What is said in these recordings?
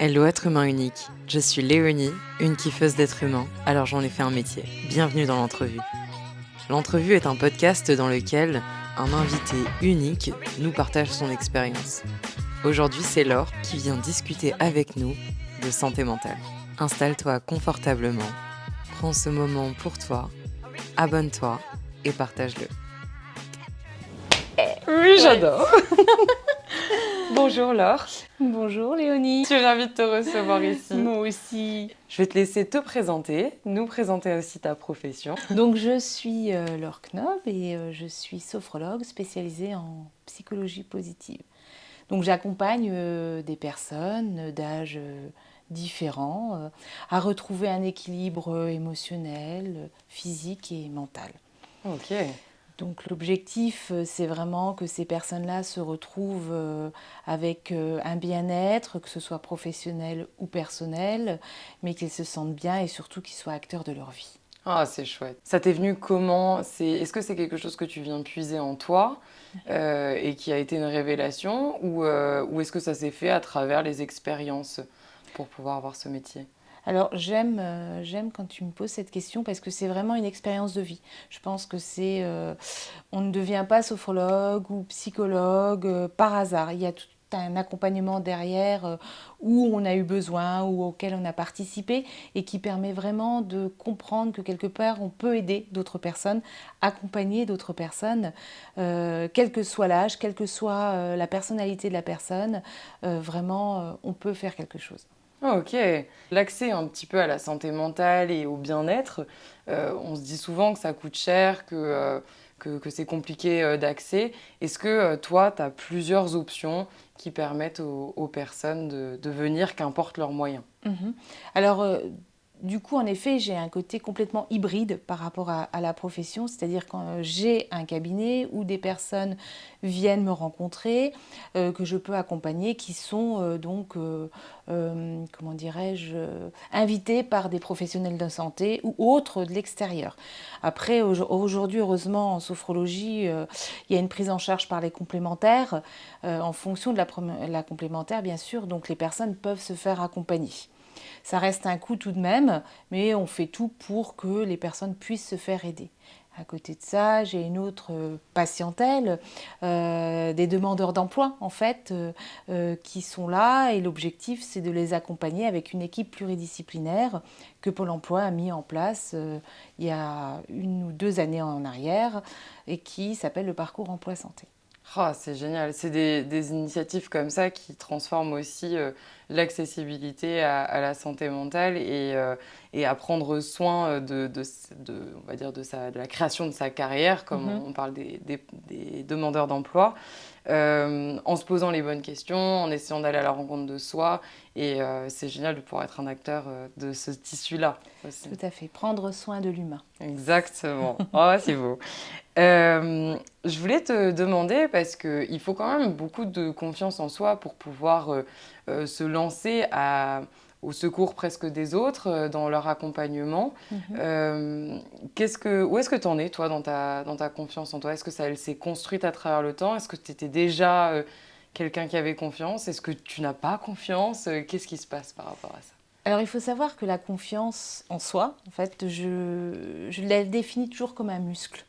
Hello être humain unique, je suis Léonie, une kiffeuse d'être humain, alors j'en ai fait un métier. Bienvenue dans l'entrevue. L'entrevue est un podcast dans lequel un invité unique nous partage son expérience. Aujourd'hui, c'est Laure qui vient discuter avec nous de santé mentale. Installe-toi confortablement, prends ce moment pour toi, abonne-toi et partage-le. Oui, j'adore. Bonjour Laure. Bonjour Léonie. Je suis ravie de te recevoir ici. Moi aussi. Je vais te laisser te présenter, nous présenter aussi ta profession. Donc je suis Laure Knob et je suis sophrologue spécialisée en psychologie positive. Donc j'accompagne des personnes d'âges différents à retrouver un équilibre émotionnel, physique et mental. Ok. Donc l'objectif, c'est vraiment que ces personnes-là se retrouvent avec un bien-être, que ce soit professionnel ou personnel, mais qu'ils se sentent bien et surtout qu'ils soient acteurs de leur vie. Ah, c'est chouette. Ça t'est venu comment? Est-ce que c'est quelque chose que tu viens puiser en toi et qui a été une révélation ou est-ce que ça s'est fait à travers les expériences pour pouvoir avoir ce métier? Alors j'aime quand tu me poses cette question parce que c'est vraiment une expérience de vie. Je pense que on ne devient pas sophrologue ou psychologue par hasard. Il y a tout un accompagnement derrière où on a eu besoin ou auquel on a participé et qui permet vraiment de comprendre que quelque part on peut aider d'autres personnes, accompagner d'autres personnes, quel que soit l'âge, quelle que soit la personnalité de la personne, vraiment on peut faire quelque chose. Ah, ok. L'accès un petit peu à la santé mentale et au bien-être, on se dit souvent que ça coûte cher, que c'est compliqué d'accès. Est-ce que toi, tu as plusieurs options qui permettent aux personnes de venir, qu'importe leurs moyens? Mhm. Alors, du coup, en effet, j'ai un côté complètement hybride par rapport à la profession, c'est-à-dire quand j'ai un cabinet où des personnes viennent me rencontrer, que je peux accompagner, qui sont comment dirais-je, invités par des professionnels de santé ou autres de l'extérieur. Après, aujourd'hui, heureusement, en sophrologie, il y a une prise en charge par les complémentaires, en fonction de la complémentaire, bien sûr, donc les personnes peuvent se faire accompagner. Ça reste un coût tout de même, mais on fait tout pour que les personnes puissent se faire aider. À côté de ça, j'ai une autre patientèle, des demandeurs d'emploi en fait, qui sont là et l'objectif c'est de les accompagner avec une équipe pluridisciplinaire que Pôle emploi a mis en place il y a 1 ou 2 années en arrière et qui s'appelle le parcours emploi santé. Ah, c'est génial. C'est des initiatives comme ça qui transforment aussi l'accessibilité à la santé mentale et à prendre soin on va dire de la création de sa carrière, comme Mhm. on parle des demandeurs d'emploi, en se posant les bonnes questions, en essayant d'aller à la rencontre de soi. Et c'est génial de pouvoir être un acteur de ce tissu-là aussi. Tout à fait, prendre soin de l'humain. Exactement. Oh, c'est beau. Je voulais te demander, parce qu'il faut quand même beaucoup de confiance en soi pour pouvoir se lancer au secours presque des autres dans leur accompagnement. Mhm. Où est-ce que tu en es, toi, dans ta confiance en toi? Est-ce que elle s'est construite à travers le temps? Est-ce que tu étais déjà quelqu'un qui avait confiance? Est-ce que tu n'as pas confiance? Qu'est-ce qui se passe par rapport à ça? Alors, il faut savoir que la confiance en soi, en fait, je la définis toujours comme un muscle.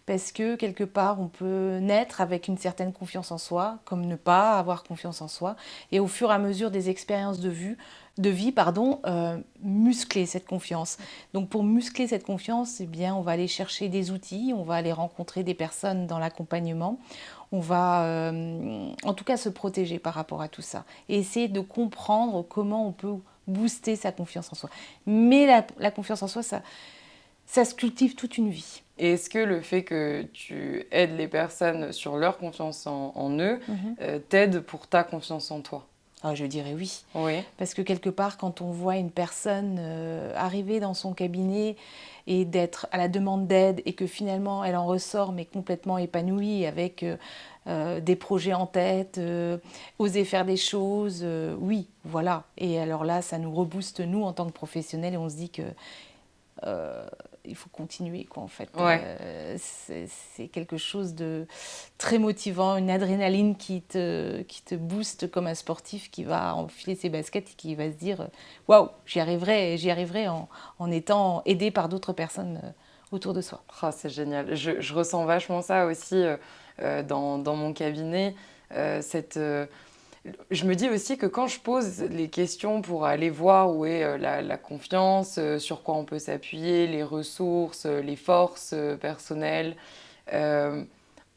Parce que quelque part, on peut naître avec une certaine confiance en soi, comme ne pas avoir confiance en soi. Et au fur et à mesure des expériences de vie, muscler cette confiance. Donc pour muscler cette confiance, eh bien, on va aller chercher des outils, on va aller rencontrer des personnes dans l'accompagnement. On va en tout cas se protéger par rapport à tout ça. Et essayer de comprendre comment on peut booster sa confiance en soi. Mais la confiance en soi, ça se cultive toute une vie. Et est-ce que le fait que tu aides les personnes sur leur confiance en eux t'aide pour ta confiance en toi? Ah, je dirais oui. Oui. Parce que quelque part, quand on voit une personne arriver dans son cabinet et d'être à la demande d'aide et que finalement elle en ressort mais complètement épanouie avec des projets en tête, oser faire des choses, oui, voilà. Et alors là, ça nous rebooste nous en tant que professionnels et on se dit que il faut continuer, quoi, en fait. Ouais. C'est quelque chose de très motivant, une adrénaline qui te booste comme un sportif qui va enfiler ses baskets et qui va se dire waouh, j'y arriverai en étant aidé par d'autres personnes autour de soi. Oh, c'est génial. Je ressens vachement ça aussi dans mon cabinet. Cette, je me dis aussi que quand je pose les questions pour aller voir où est la confiance, sur quoi on peut s'appuyer, les ressources, les forces personnelles, euh,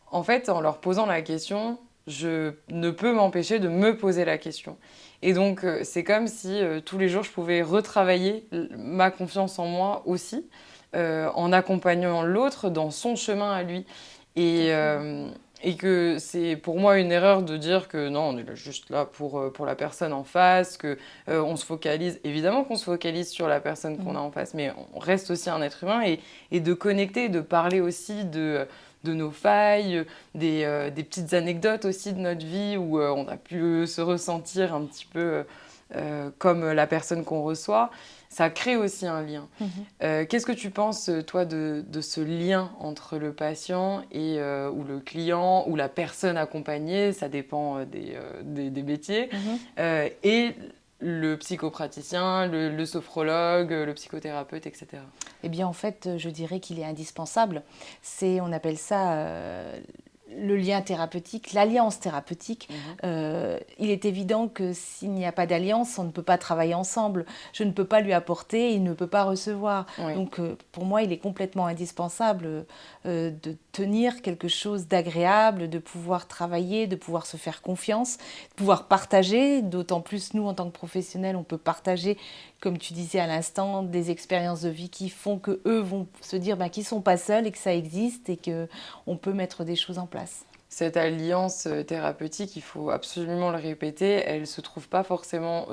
en fait, en leur posant la question, je ne peux m'empêcher de me poser la question. Et donc, c'est comme si tous les jours, je pouvais retravailler ma confiance en moi aussi, en accompagnant l'autre dans son chemin à lui. Et, et que c'est pour moi une erreur de dire que non, on est là juste là pour la personne en face, que on se focalise, évidemment qu'on se focalise sur la personne qu'on a en face, mais on reste aussi un être humain et de connecter, de parler aussi de nos failles, des petites anecdotes aussi de notre vie où on a pu se ressentir un petit peu comme la personne qu'on reçoit, ça crée aussi un lien. Qu'est-ce que tu penses, toi, de ce lien entre le patient et, ou le client ou la personne accompagnée, ça dépend des métiers, et le psychopraticien, le sophrologue, le psychothérapeute, etc. Eh bien, en fait, je dirais qu'il est indispensable. On appelle ça le lien thérapeutique, l'alliance thérapeutique. Il est évident que s'il n'y a pas d'alliance, on ne peut pas travailler ensemble. Je ne peux pas lui apporter, il ne peut pas recevoir. Oui. Donc, pour moi, il est complètement indispensable de tenir quelque chose d'agréable, de pouvoir travailler, de pouvoir se faire confiance, de pouvoir partager. D'autant plus, nous, en tant que professionnels, on peut partager, comme tu disais à l'instant, des expériences de vie qui font qu'eux vont se dire qu'ils ne sont pas seuls et que ça existe et qu'on peut mettre des choses en place. Cette alliance thérapeutique, il faut absolument le répéter, elle ne se trouve pas forcément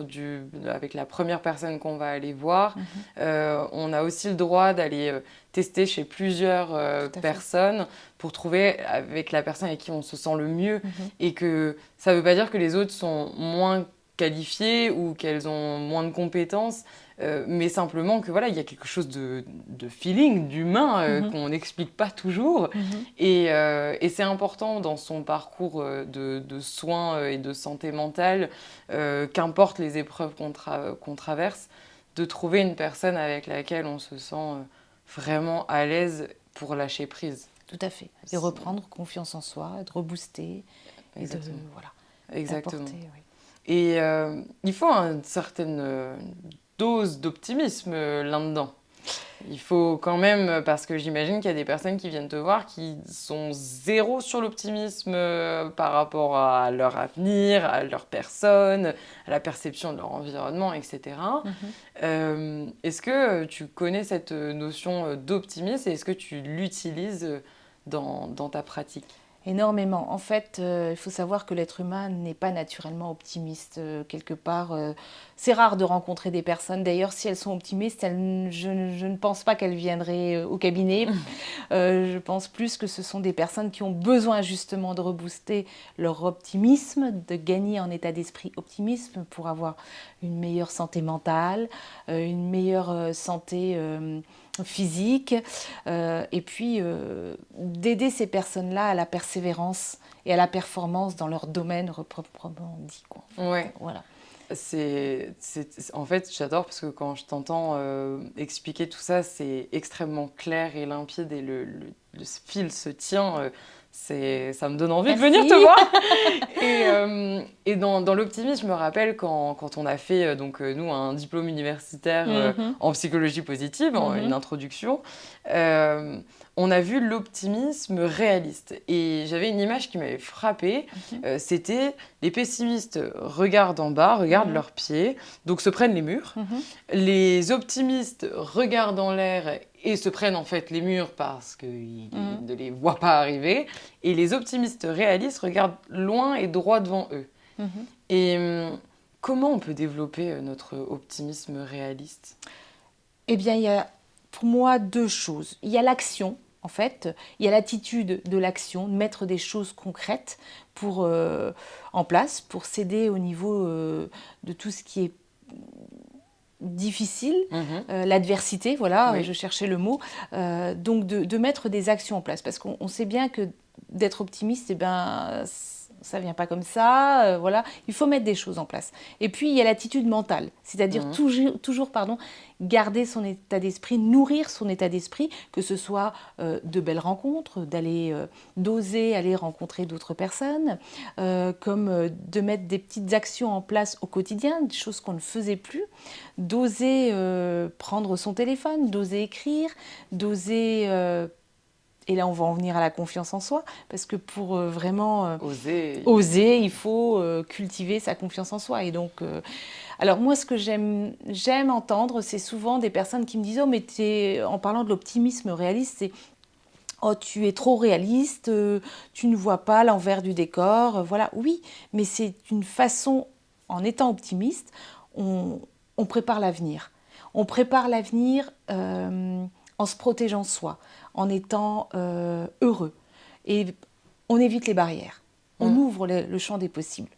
avec la première personne qu'on va aller voir. On a aussi le droit d'aller tester chez plusieurs personnes pour trouver avec la personne avec qui on se sent le mieux. Et que ça ne veut pas dire que les autres sont moins qualifiées ou qu'elles ont moins de compétences, mais simplement que voilà, il y a quelque chose de feeling, d'humain qu'on n'explique pas toujours. Et c'est important dans son parcours de soins et de santé mentale, qu'importe les épreuves qu'on traverse, de trouver une personne avec laquelle on se sent vraiment à l'aise pour lâcher prise. Tout à fait. Et reprendre confiance en soi, de rebooster. Exactement. Voilà. Exactement. Oui. Et il faut une certaine dose d'optimisme là-dedans. Il faut quand même, parce que j'imagine qu'il y a des personnes qui viennent te voir qui sont zéro sur l'optimisme par rapport à leur avenir, à leur personne, à la perception de leur environnement, etc. Est-ce que tu connais cette notion d'optimisme et est-ce que tu l'utilises dans ta pratique ? Énormément. En fait, il faut savoir que l'être humain n'est pas naturellement optimiste. Quelque part, c'est rare de rencontrer des personnes. D'ailleurs, si elles sont optimistes, je ne pense pas qu'elles viendraient au cabinet. Je pense plus que ce sont des personnes qui ont besoin justement de rebooster leur optimisme, de gagner en état d'esprit optimisme pour avoir une meilleure santé mentale, une meilleure santé physique, et puis d'aider ces personnes-là à la persévérance et à la performance dans leur domaine proprement dit, quoi. Ouais. Voilà. En fait, j'adore parce que quand je t'entends expliquer tout ça, c'est extrêmement clair et limpide et le fil se tient. Ça me donne envie de venir te voir. Et dans l'optimisme, je me rappelle quand on a fait, nous, un diplôme universitaire en psychologie positive, une introduction, on a vu l'optimisme réaliste. Et j'avais une image qui m'avait frappée. C'était les pessimistes regardent en bas, regardent leurs pieds, donc se prennent les murs. Les optimistes regardent en l'air et se prennent en fait les murs parce qu'ils ne les voient pas arriver. Et les optimistes réalistes regardent loin et droit devant eux. Et comment on peut développer notre optimisme réaliste ? Eh bien, il y a pour moi deux choses. Il y a l'action. En fait, il y a l'attitude de l'action, de mettre des choses concrètes en place pour s'aider au niveau de tout ce qui est difficile, l'adversité, voilà, Oui. je cherchais le mot, donc de mettre des actions en place, parce qu'on sait bien que d'être optimiste, eh ben, ça vient pas comme ça, voilà, il faut mettre des choses en place. Et puis il y a l'attitude mentale, c'est-à-dire toujours garder son état d'esprit, nourrir son état d'esprit, que ce soit de belles rencontres, d'oser aller rencontrer d'autres personnes, comme de mettre des petites actions en place au quotidien, des choses qu'on ne faisait plus, d'oser prendre son téléphone, d'oser écrire, d'oser et là, on va en venir à la confiance en soi, parce que pour vraiment oser, il faut cultiver sa confiance en soi. Et donc, alors moi, ce que j'aime entendre, c'est souvent des personnes qui me disent « Oh, mais en parlant de l'optimisme réaliste, c'est « Oh, tu es trop réaliste, tu ne vois pas l'envers du décor. Voilà, oui, mais c'est une façon, en étant optimiste, on prépare l'avenir. On prépare l'avenir en se protégeant soi, en étant heureux. Et on évite les barrières. On ouvre le champ des possibles.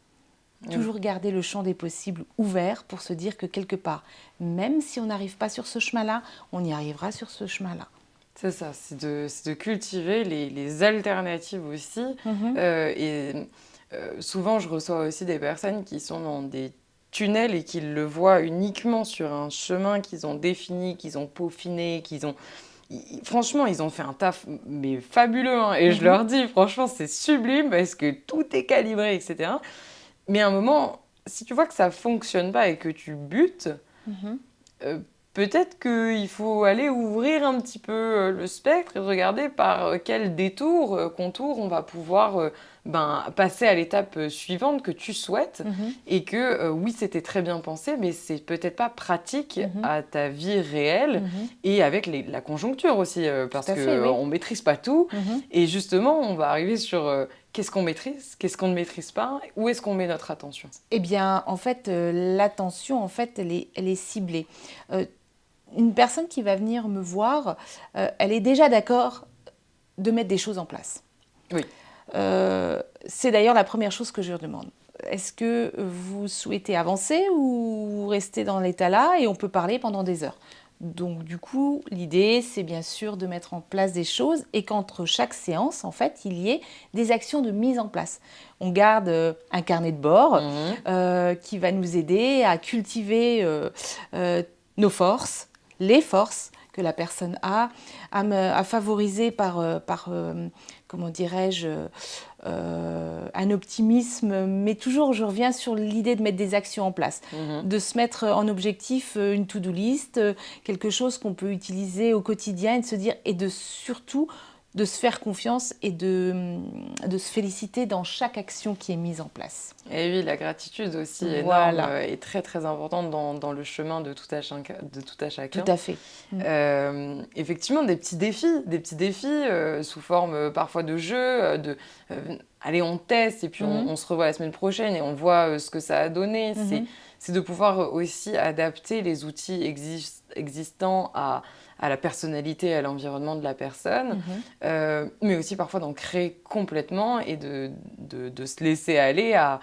Toujours garder le champ des possibles ouvert pour se dire que quelque part, même si on n'arrive pas sur ce chemin-là, on y arrivera sur ce chemin-là. C'est ça, c'est de cultiver les alternatives aussi. Souvent, je reçois aussi des personnes qui sont dans des tunnels et qui le voient uniquement sur un chemin qu'ils ont défini, qu'ils ont peaufiné, franchement, ils ont fait un taf mais fabuleux, hein, et je leur dis, franchement, c'est sublime parce que tout est calibré, etc. Mais à un moment, si tu vois que ça fonctionne pas et que tu butes, peut-être qu'il faut aller ouvrir un petit peu le spectre et regarder par quel contour on va pouvoir passer à l'étape suivante que tu souhaites. Et que oui, c'était très bien pensé, mais c'est peut-être pas pratique à ta vie réelle et avec la conjoncture aussi, parce qu'on ne maîtrise pas tout. Et justement, on va arriver sur qu'est-ce qu'on maîtrise, qu'est-ce qu'on ne maîtrise pas, où est-ce qu'on met notre attention. Eh bien, en fait, l'attention, en fait, elle est ciblée. Une personne qui va venir me voir, elle est déjà d'accord de mettre des choses en place. Oui. C'est d'ailleurs la première chose que je leur demande. Est-ce que vous souhaitez avancer ou vous restez dans l'état là et on peut parler pendant des heures? Donc du coup, l'idée, c'est bien sûr de mettre en place des choses et qu'entre chaque séance, en fait, il y ait des actions de mise en place. On garde un carnet de bord qui va nous aider à cultiver nos forces, les forces que la personne a, à favoriser par comment dirais-je, un optimisme, mais toujours je reviens sur l'idée de mettre des actions en place, de se mettre en objectif une to-do list, quelque chose qu'on peut utiliser au quotidien et de se dire, et de surtout de se faire confiance et de se féliciter dans chaque action qui est mise en place. Et oui, la gratitude aussi énorme est très très importante dans le chemin de tout à chacun. Tout à fait. Effectivement, des petits défis sous forme parfois de jeu, allez, on teste et puis on se revoit la semaine prochaine et on voit ce que ça a donné. C'est de pouvoir aussi adapter les outils existants à la personnalité et à l'environnement de la personne, mais aussi parfois d'en créer complètement et de se laisser aller à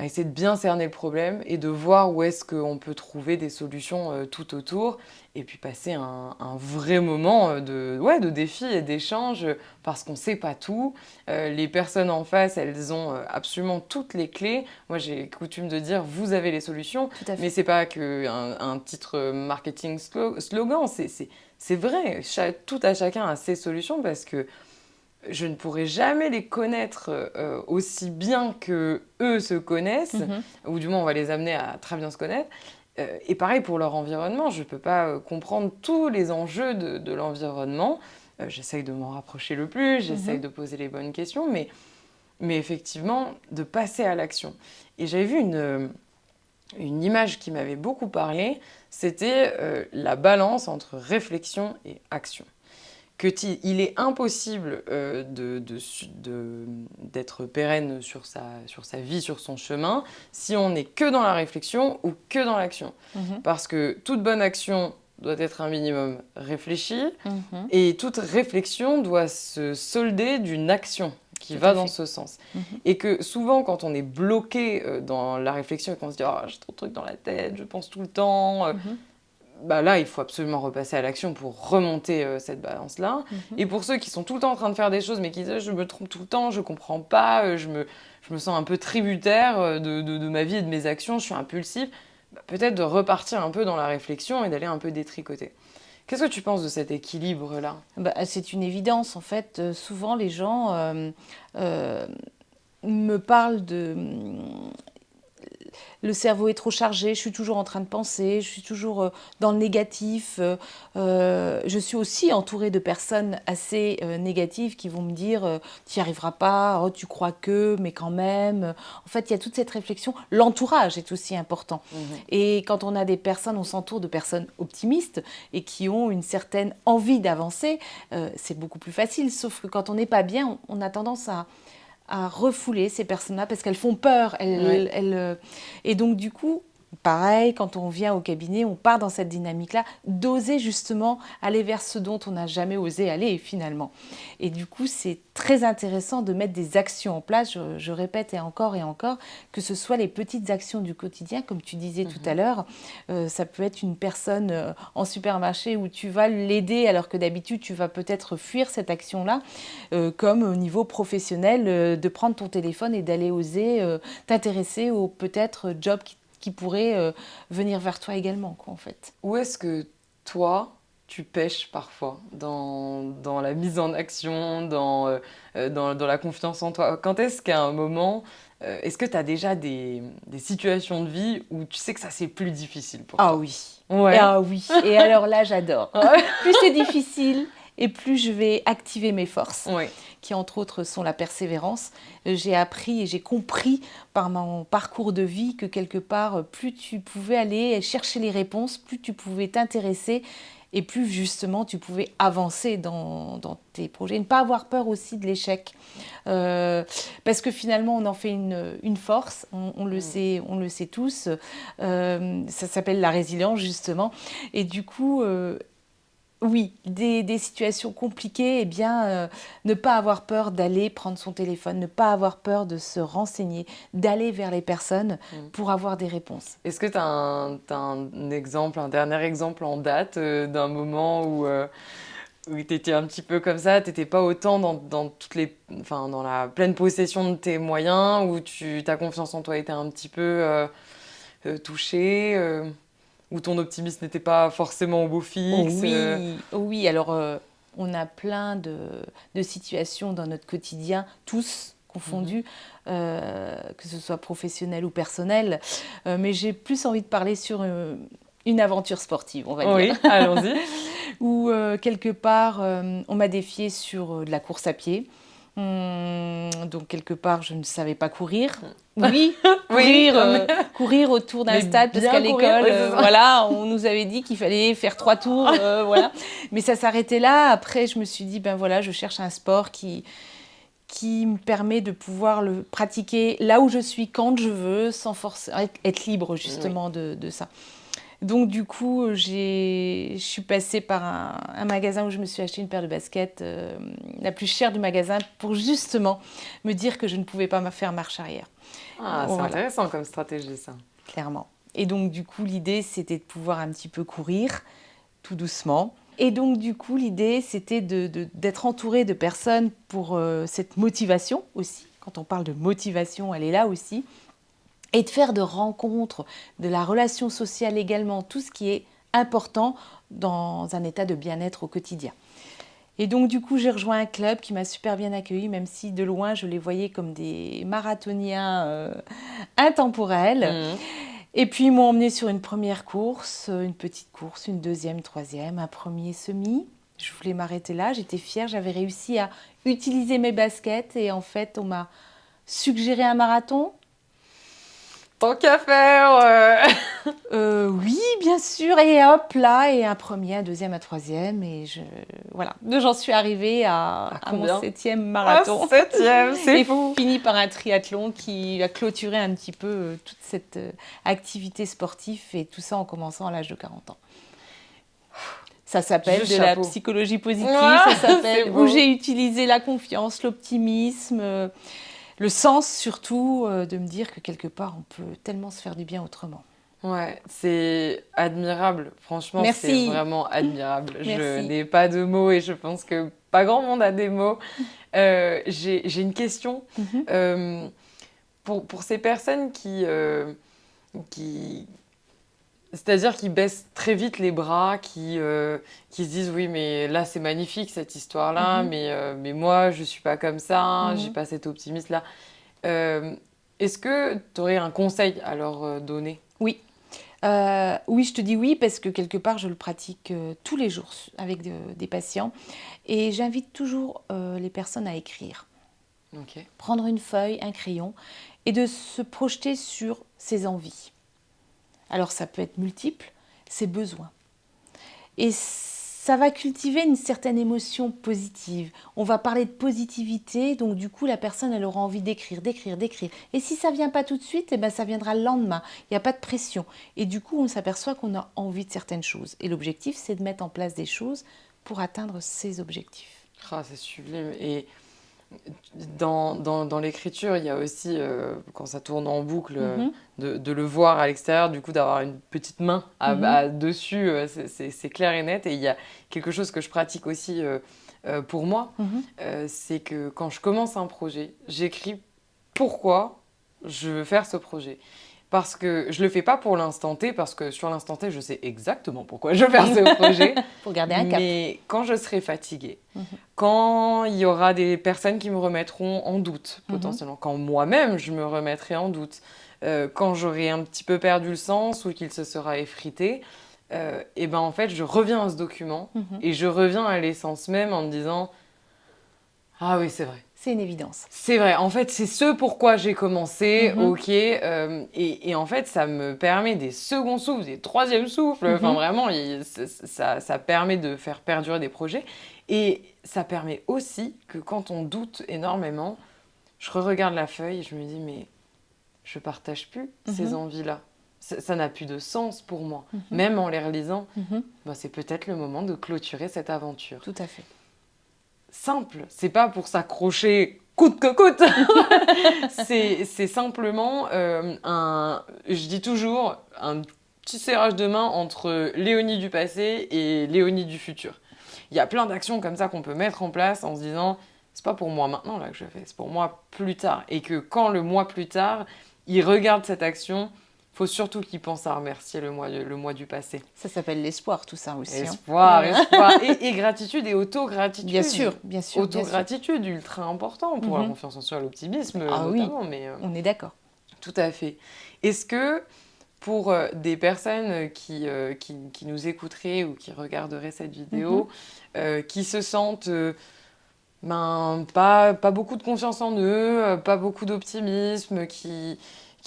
essayer de bien cerner le problème et de voir où est-ce qu'on peut trouver des solutions tout autour et puis passer un vrai moment de défi et d'échange parce qu'on ne sait pas tout. Les personnes en face, elles ont absolument toutes les clés. Moi, j'ai coutume de dire, vous avez les solutions, mais ce n'est pas qu'un titre marketing slogan, c'est vrai. Tout à chacun a ses solutions parce que je ne pourrai jamais les connaître aussi bien que eux se connaissent, ou du moins on va les amener à très bien se connaître. Et pareil pour leur environnement, je ne peux pas comprendre tous les enjeux de l'environnement. J'essaye de m'en rapprocher le plus, j'essaye de poser les bonnes questions, mais effectivement de passer à l'action. Et j'avais vu une image qui m'avait beaucoup parlé, c'était la balance entre réflexion et action. Il est impossible d'être pérenne sur sa vie, sur son chemin, si on n'est que dans la réflexion ou que dans l'action. Parce que toute bonne action doit être un minimum réfléchie, et toute réflexion doit se solder d'une action qui Tout va à dans fait. ce sens. Mhm. Et que souvent, quand on est bloqué dans la réflexion et qu'on se dit «Oh, j'ai trop de trucs dans la tête, je pense tout le temps», Mhm. bah là, il faut absolument repasser à l'action pour remonter cette balance-là. Mhm. Et pour ceux qui sont tout le temps en train de faire des choses, mais qui disent je me trompe tout le temps, je comprends pas, je me sens un peu tributaire de ma vie et de mes actions, je suis impulsif, bah, peut-être de repartir un peu dans la réflexion et d'aller un peu détricoter. Qu'est-ce que tu penses de cet équilibre-là? Bah, c'est une évidence, en fait. Souvent, les gens euh, me parlent de le cerveau est trop chargé, je suis toujours en train de penser, je suis toujours dans le négatif. Je suis aussi entourée de personnes assez négatives qui vont me dire tu n'y arriveras pas, oh, tu crois que, mais quand même. En fait, il y a toute cette réflexion. L'entourage est aussi important. Et quand on a des personnes, on s'entoure de personnes optimistes et qui ont une certaine envie d'avancer, c'est beaucoup plus facile. Sauf que quand on n'est pas bien, on a tendance à refouler ces personnes-là parce qu'elles font peur. Oui. Et donc, du coup, pareil, quand on vient au cabinet, on part dans cette dynamique-là, d'oser justement aller vers ce dont on n'a jamais osé aller finalement. Et du coup, c'est très intéressant de mettre des actions en place, je répète et encore, que ce soit les petites actions du quotidien, comme tu disais tout à l'heure. Ça peut être une personne en supermarché où tu vas l'aider alors que d'habitude, tu vas peut-être fuir cette action-là, comme au niveau professionnel, de prendre ton téléphone et d'aller oser t'intéresser aux peut-être jobs qui pourraient venir vers toi également, quoi, en fait. Où est-ce que toi, tu pêches parfois dans la mise en action, dans la confiance en toi? Quand est-ce qu'à un moment, est-ce que tu as déjà des situations de vie où tu sais que ça c'est plus difficile pour Ah toi? oui, Ouais. ah oui. Et alors là, j'adore. Ouais. Plus c'est difficile, et plus je vais activer mes forces, Ouais. qui entre autres sont la persévérance. J'ai appris et j'ai compris par mon parcours de vie que quelque part, plus tu pouvais aller chercher les réponses, plus tu pouvais t'intéresser et plus justement tu pouvais avancer dans tes projets. Ne pas avoir peur aussi de l'échec. Parce que finalement, on en fait une force, on le sait tous. Ça s'appelle la résilience, justement. Et du coup, oui, des situations compliquées, eh bien, ne pas avoir peur d'aller prendre son téléphone, ne pas avoir peur de se renseigner, d'aller vers les personnes pour avoir des réponses. Est-ce que t'as un exemple, un dernier exemple en date d'un moment où tu étais un petit peu comme ça, tu n'étais pas autant dans enfin, dans la pleine possession de tes moyens, où ta confiance en toi était un petit peu touchée, où ton optimisme n'était pas forcément au beau Oh fixe. oui, oh oui, alors on a plein de situations dans notre quotidien, tous confondus, que ce soit professionnel ou personnel, mais j'ai plus envie de parler sur une aventure sportive, on va dire, Oui, allons-y. où quelque part on m'a défiée sur de la course à pied. Donc quelque part je ne savais pas courir. Oui, Oui, courir, courir autour d'un mais stade parce qu'à bien courir, l'école, ouais, c'est ça. voilà, on nous avait dit qu'il fallait faire 3 tours, voilà. Mais ça s'arrêtait là. Après, je me suis dit, ben voilà, je cherche un sport qui me permet de pouvoir le pratiquer là où je suis, quand je veux, sans forcément être libre Oui. justement de ça. Donc du coup, je suis passée par un magasin où je me suis acheté une paire de baskets, la plus chère du magasin, pour justement me dire que je ne pouvais pas me faire marche arrière. Ah, c'est Voilà, intéressant comme stratégie, ça. clairement. Et donc du coup, l'idée, c'était de pouvoir un petit peu courir, tout doucement. Et donc du coup, l'idée, c'était d'être entourée de personnes pour cette motivation aussi. Quand on parle de motivation, elle est là aussi. Et de faire de rencontres, de la relation sociale également, tout ce qui est important dans un état de bien-être au quotidien. Et donc du coup, j'ai rejoint un club qui m'a super bien accueilli, même si de loin, je les voyais comme des marathoniens intemporels. Mhm. Et puis, ils m'ont emmené sur une première course, une petite course, une deuxième, troisième, un premier semi. Je voulais m'arrêter là, j'étais fière, j'avais réussi à utiliser mes baskets et en fait, on m'a suggéré un marathon. Tant qu'à faire. Oui, bien sûr, et hop là, et un premier, un deuxième, un troisième, voilà. Donc, j'en suis arrivée à mon Combien? 7e Ah, marathon. 7e, c'est Et fou. fini par un triathlon qui a clôturé un petit peu toute cette activité sportive et tout ça en commençant à l'âge de 40 ans. Ça s'appelle Juste de la chapeau. psychologie positive, Ah, ça s'appelle c'est où beau. j'ai utilisé la confiance, l'optimisme, le sens surtout, de me dire que quelque part on peut tellement se faire du bien autrement. Ouais, c'est admirable. Franchement, c'est Merci, vraiment admirable. Je merci. n'ai pas de mots et je pense que pas grand monde a des mots. J'ai une question. Mhm, Euh, pour ces personnes qui, c'est-à-dire qui baissent très vite les bras, qui se disent oui, mais là c'est magnifique cette histoire-là, mhm, mais moi je suis pas comme ça, j'ai mhm. pas cet optimisme-là. Euh, Est-ce que tu aurais un conseil à leur donner? Oui. Oui, je te dis oui parce que quelque part je le pratique tous les jours avec des patients et j'invite toujours les personnes à écrire. Ok. Prendre une feuille, un crayon et de se projeter sur ses envies. Alors ça peut être multiple, ses besoins. Et ça va cultiver une certaine émotion positive. On va parler de positivité, donc du coup la personne elle aura envie d'écrire, d'écrire, d'écrire. Et si ça vient pas tout de suite, eh ben, ça viendra le lendemain. Il n'y a pas de pression. Et du coup on s'aperçoit qu'on a envie de certaines choses. Et l'objectif c'est de mettre en place des choses pour atteindre ces objectifs. Ah, c'est sublime. Et dans l'écriture, il y a aussi, quand ça tourne en boucle, Mhm, de le voir à l'extérieur, du coup d'avoir une petite main mhm, dessus, c'est clair et net. Et il y a quelque chose que je pratique aussi pour moi, mhm, c'est que quand je commence un projet, j'écris pourquoi je veux faire ce projet. Parce que je le fais pas pour l'instant T, parce que sur l'instant T, je sais exactement pourquoi je veux faire ce projet. pour garder un cap. Mais quand je serai fatiguée, Mhm, quand il y aura des personnes qui me remettront en doute, mhm, potentiellement, quand moi-même je me remettrai en doute, quand j'aurai un petit peu perdu le sens ou qu'il se sera effrité, et ben en fait je reviens à ce document mhm. et je reviens à l'essence même en me disant ah oui c'est vrai. C'est une évidence. C'est vrai, en fait, c'est ce pourquoi j'ai commencé, Mhm, ok, et en fait, ça me permet des seconds souffles, des troisièmes souffles, enfin mhm, vraiment, ça permet de faire perdurer des projets, et ça permet aussi que quand on doute énormément, je re-regarde la feuille et je me dis, mais je partage plus ces mhm, envies-là. Ça n'a plus de sens pour moi. mhm, Même en les relisant, mhm. bah, c'est peut-être le moment de clôturer cette aventure. Tout à fait. Simple, c'est pas pour s'accrocher coûte que coûte. C'est simplement je dis toujours, un petit serrage de main entre Léonie du passé et Léonie du futur. Il y a plein d'actions comme ça qu'on peut mettre en place en se disant, c'est pas pour moi maintenant là que je fais, c'est pour moi plus tard. Et que quand le mois plus tard, il regarde cette action, faut surtout qu'il pense à remercier le mois du passé. Ça s'appelle l'espoir, tout ça aussi. Hein. Espoir, espoir, et gratitude et autogratitude. Bien sûr, bien sûr, bien sûr. Autogratitude, ultra important pour la Mhm. confiance en soi, l'optimisme Ah oui, notamment, mais on est d'accord. tout à fait. Est-ce que pour des personnes qui nous écouteraient ou qui regarderaient cette Mhm, vidéo, qui se sentent pas beaucoup de confiance en eux, pas beaucoup d'optimisme, qui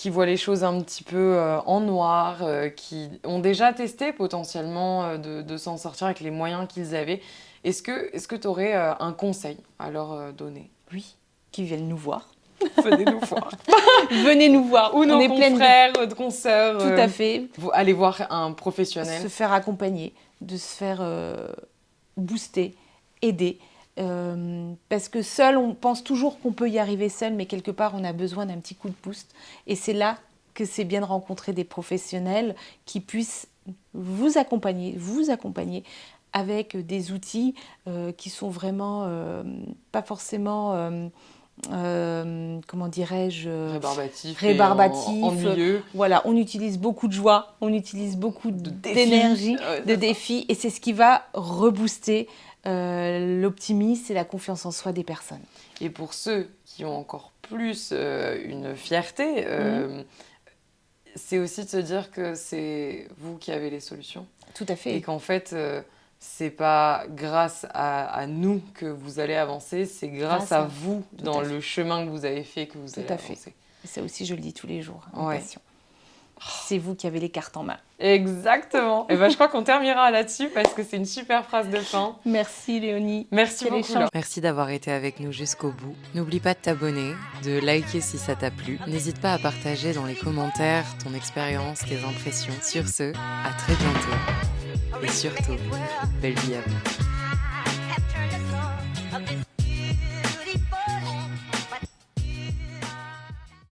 voient les choses un petit peu en noir, qui ont déjà testé potentiellement de s'en sortir avec les moyens qu'ils avaient, est-ce que tu aurais un conseil à leur donner? Oui, qui viennent nous voir. Venez nous voir. Venez nous voir. Ou On nos est pleine de... confrères, consoeurs. Tout à fait. Allez voir un professionnel. Se faire accompagner, de se faire booster, aider. Parce que seul, on pense toujours qu'on peut y arriver seul, mais quelque part, on a besoin d'un petit coup de boost. Et c'est là que c'est bien de rencontrer des professionnels qui puissent vous accompagner avec des outils qui sont vraiment pas forcément, comment dirais-je, Rébarbatif, rébarbatifs. ennuyeux. Voilà, on utilise beaucoup de joie, on utilise beaucoup d'énergie, de défis, et c'est ce qui va rebooster l'optimisme et la confiance en soi des personnes. Et pour ceux qui ont encore plus une fierté, c'est aussi de se dire que c'est vous qui avez les solutions. Tout à fait. Et qu'en fait, c'est pas grâce à nous que vous allez avancer, c'est grâce à vous dans le chemin que vous avez fait que vous allez avancer. Et ça aussi, je le dis tous les jours en Ouais. patient. C'est vous qui avez les cartes en main. Exactement. Et ben, je crois qu'on terminera là-dessus parce que c'est une super phrase de fin. Merci Léonie. Merci Quel beaucoup. échange. Merci d'avoir été avec nous jusqu'au bout. N'oublie pas de t'abonner, de liker si ça t'a plu. N'hésite pas à partager dans les commentaires ton expérience, tes impressions. Sur ce, à très bientôt. Et surtout, belle vie à vous.